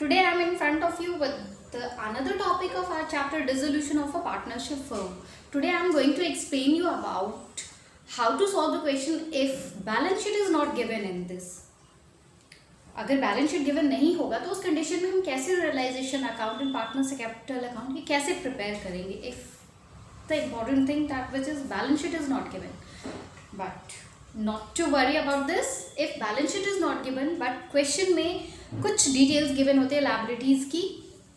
Today I am in front of you with another topic of our chapter, dissolution of a partnership firm. Today I am going to explain you about how to solve the question if balance sheet is not given in this. अगर balance sheet given नहीं होगा तो उस condition में हम कैसे realisation account and partner से capital account की कैसे प्रिपेयर करेंगे if the important thing that which is balance sheet is not given. But not to worry about this. If balance sheet is not given but question में कुछ details given होते हैं liabilities की,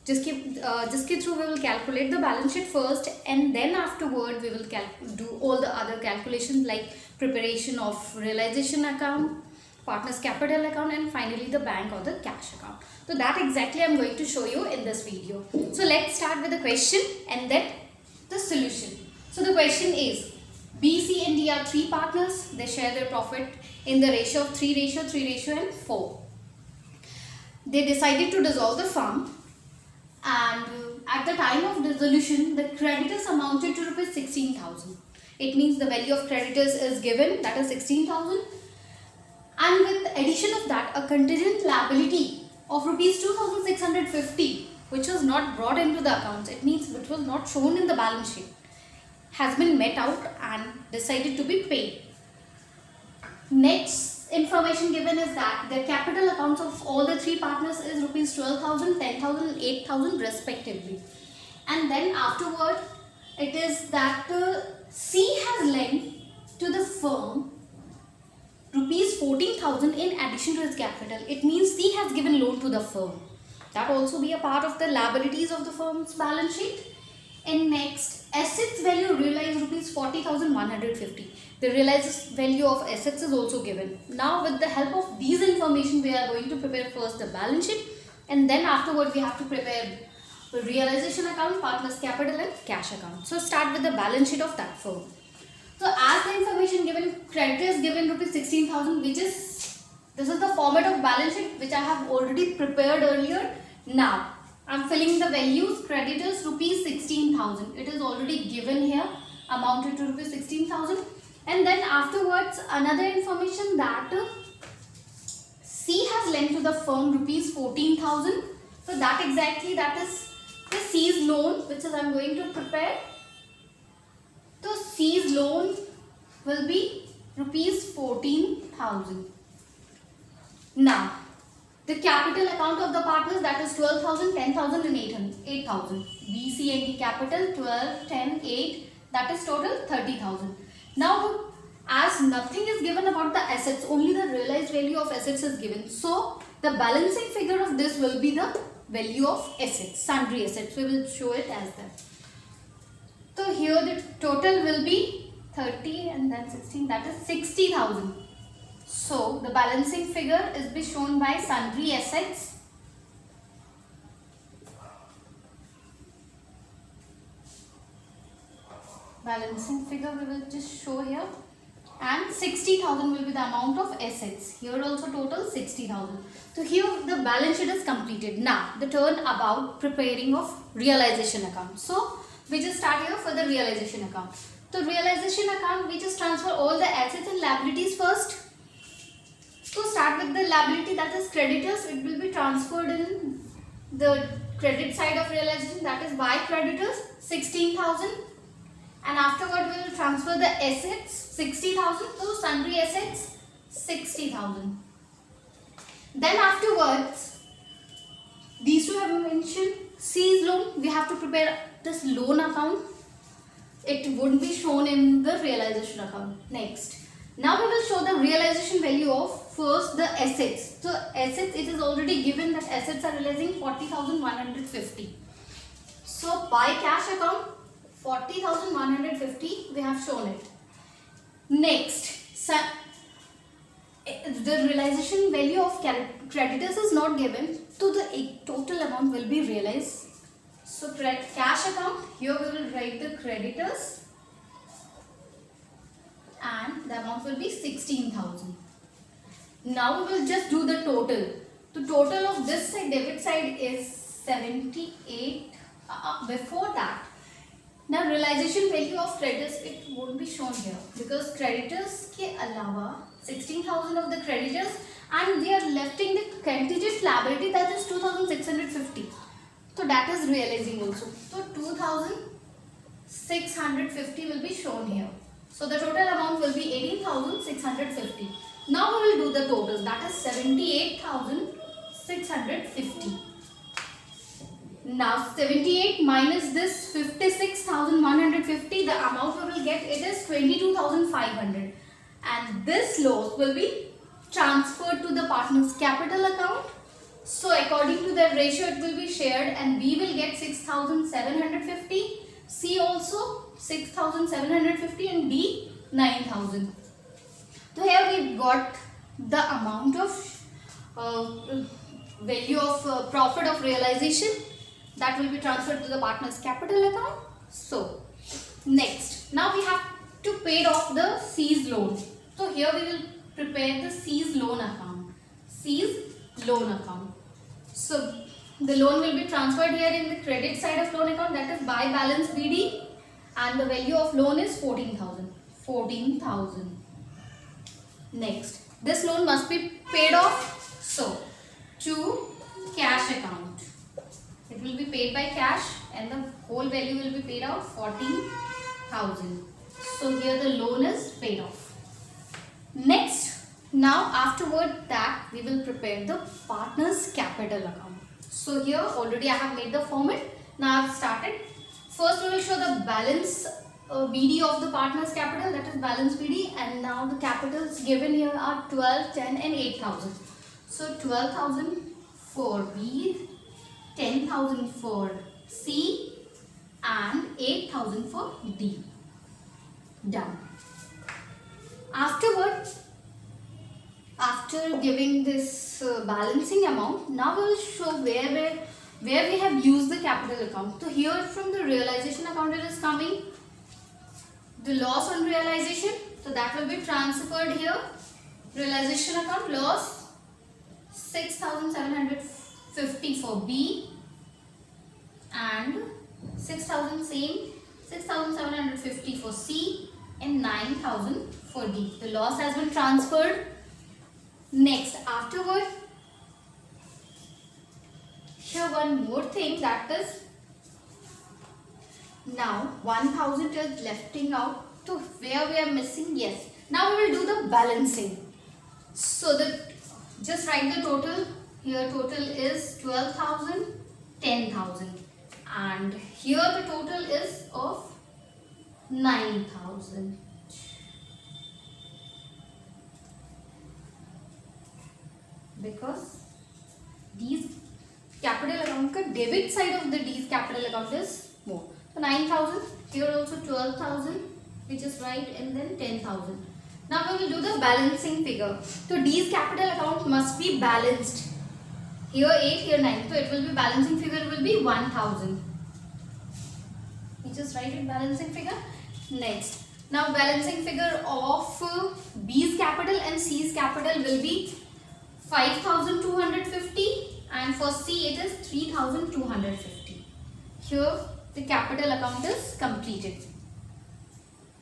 जिसके through we will calculate the balance sheet first and then afterward we will do all the other calculation like preparation of realisation account, partner's capital account, and finally the bank or the cash account. So that exactly I'm going to show you in this video. So let's start with the question and then the solution. So the question is, B, C and D are three partners. They share their profit in the ratio of 3:3 and 4. They decided to dissolve the firm, and at the time of dissolution the creditors amounted to rupees 16,000. It means the value of creditors is given, that is 16,000. And with the addition of that, a contingent liability of rupees 2,650, which was not brought into the accounts, it means which was not shown in the balance sheet, has been met out and decided to be paid. Next information given is that the capital accounts of all the three partners is rupees 12,000, 10,000 and 8,000 respectively. And then afterward, it is that C has lent to the firm rupees 14,000 in addition to his capital. It means C has given loan to the firm. That also be a part of the liabilities of the firm's balance sheet. And next, assets value realized rupees 40,150. The realized value of assets is also given. Now with the help of these information, we are going to prepare first the balance sheet, and then afterward we have to prepare the realization account, partner's capital and cash account. So start with the balance sheet of that firm. So as the information given, creditors given rupees 16,000, which is, this is the format of balance sheet which I have already prepared earlier. Now I am filling the values. Creditors rupees 16,000. It is already given here, amounted to rupees 16,000. And then afterwards another information that C has lent to the firm rupees 14,000. So that exactly, that is the C's loan, which is I am going to prepare. So C's loan will be rupees 14,000. Now the capital account of the partners, that is 12,000, 10,000 and 8,000. B, C and D capital 12, 10, 8, that is total 30,000. Now as nothing is given about the assets, only the realized value of assets is given. So the balancing figure of this will be the value of assets, sundry assets. We will show it as that. So here the total will be 30 and then 16, that is 60,000. So the balancing figure is be shown by sundry assets. Balancing figure we will just show here, and 60,000 will be the amount of assets. Here also total 60,000. So here the balance sheet is completed. Now the turn about preparing of realization account. So we just start here for the realization account. So realization account, we just transfer all the assets and liabilities first. So start with the liability, that is creditors. It will be transferred in the credit side of realization, that is by creditors 16,000. And afterward we will transfer the assets 60,000 to sundry assets 60,000. Then afterwards, these two have mentioned C's loan. We have to prepare this loan account. It wouldn't be shown in the realization account. Next, now we will show the realization value of first the assets. So assets, it is already given that assets are realizing 40,150. So by cash account 40,150 we have shown it. Next, the realization value of creditors is not given, so the total amount will be realized. So cash account, here we will write the creditors and the amount will be 16,000. Now we will just do the total. The total of this side, debit side, is 78. Before that, now realization value of creditors, it won't be shown here because creditors के अलावा 16,000 of the creditors and we are lefting the contingent liability, that is 2650. So that is realizing also. So 2650 will be shown here. So the total amount will be 18,650. Now we will do the totals, that is 78,650. Now 78 minus this 56,150, the amount we will get, it is 22,500, and this loss will be transferred to the partner's capital account. So according to that ratio it will be shared, and we will get 6,750, C also 6,750, and D 9,000. So here we got the amount of value of profit of realization that will be transferred to the partner's capital account. So next, now we have to pay off the C's loan. So here we will prepare the C's loan account. C's loan account. So the loan will be transferred here in the credit side of loan account, that is by balance BD, and the value of loan is 14,000. 14,000. Next, this loan must be paid off. So to cash account. It will be paid by cash, and the whole value will be paid out 14,000. So here the loan is paid off. Next, now afterward that we will prepare the partner's capital account. So here already I have made the format. Now I have started. First we will show the balance BD of the partner's capital, that is balance BD, and now the capitals given here are 12, 10 and 8,000. So 12,000 for B, 10,000 for C and 8,000 for D. Done. Afterward, after giving this balancing amount, now we will show where we have used the capital account. So here from the realization account it is coming. The loss on realization, so that will be transferred here. Realization account loss 6,750 for B and 6,750 for C and 9,000 for D. The loss has been transferred. Next, afterward, here one more thing, that is now 1,000 is lefting out. So where we are missing? Yes. Now we will do the balancing. So just write the total. Here total is 12,000, 10,000, and here the total is of 9,000. Because D's capital account ka debit side of the D's capital account is more. So 9,000, here also 12,000, which is right, and then 10,000. Now we will do the balancing figure. So D's capital account must be balanced. Here 8, here 9. So it will be balancing figure will be 1,000. We just write it balancing figure. Next, now balancing figure of B's capital and C's capital will be 5,250, and for C it is 3,250. Here the capital account is completed.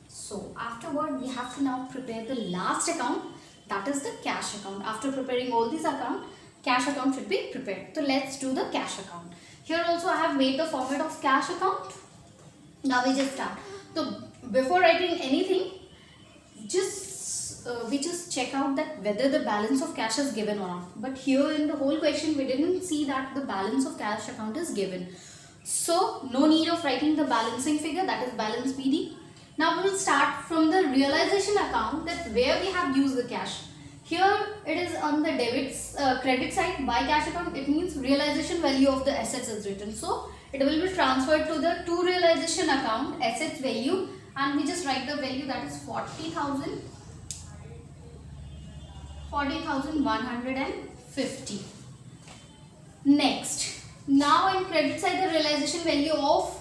So afterward we have to now prepare the last account, that is the cash account. After preparing all these accounts, cash account should be prepared. So let's do the cash account. Here also I have made the format of cash account. Now we just start. So before writing anything, we just check out that whether the balance of cash is given or not. But here in the whole question we didn't see that the balance of cash account is given. So no need of writing the balancing figure, that is balance BD. Now we will start from the realization account, that where we have used the cash. Here it is on the credit side by cash account. It means realization value of the assets is written. So it will be transferred to the to realization account assets value, and we just write the value, that is 40,150. Next, now in credit side the realization value of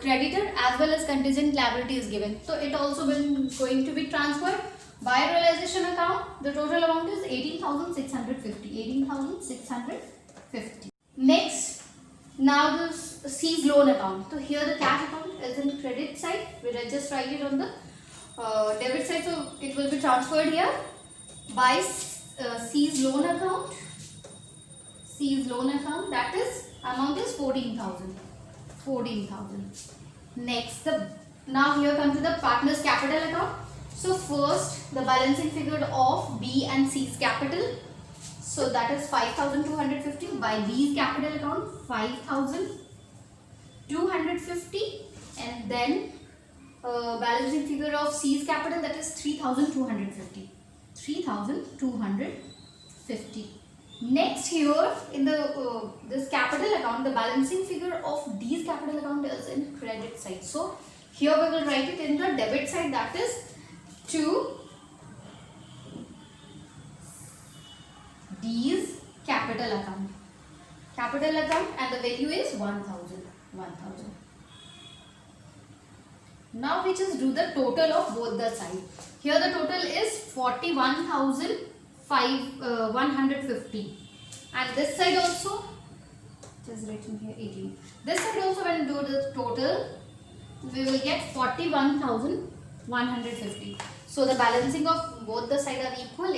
creditor as well as contingent liability is given. So it also will going to be transferred by realization account. The total amount is 18,650. 18,650. Next, now the C's loan account. So here the cash account is in credit side. We will just write it on the debit side. So it will be transferred here by C's loan account. C's loan account, that is amount is 14,000. 14,000. Next, now here come to the partner's capital account. So first, the balancing figure of B and C's capital. So that is 5,250 by B's capital account, 5,250, and then balancing figure of C's capital, that is 3,250. 3,250. Next, here in the this capital account, the balancing figure of D's capital account is in credit side. So here we will write it in the debit side, that is to D's capital account. Capital account, and the value is 1,000. 1,000. Now we just do the total of both the sides. Here the total is 41,150, and this side also, just written here 18. This side also, when we do the total, we will get 41,150. So the balancing of both the sides are equal.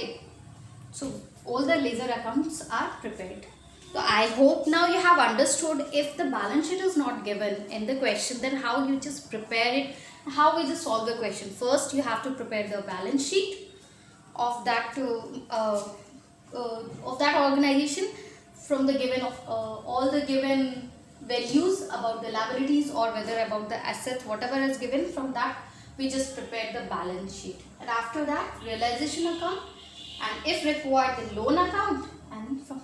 So all the ledger accounts are prepared. So I hope now you have understood. If the balance sheet is not given in the question, then how you just prepare it, how we just solve the question. First, you have to prepare the balance sheet of that organization from the given of all the given values about the liabilities or whether about the assets, whatever is given. From that we just prepare the balance sheet, and after that realization account, and if required the loan account, and from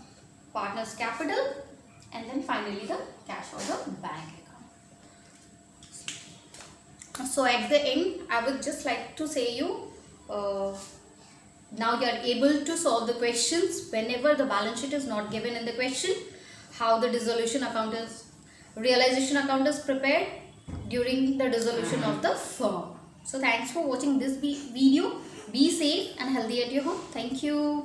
partner's capital, and then finally the cash or the bank account. So at the end, I would just like to say you, now you are able to solve the questions whenever the balance sheet is not given in the question, how the dissolution account is, realization account is prepared during the dissolution of the firm. So thanks for watching this video. Be safe and healthy at your home. Thank you.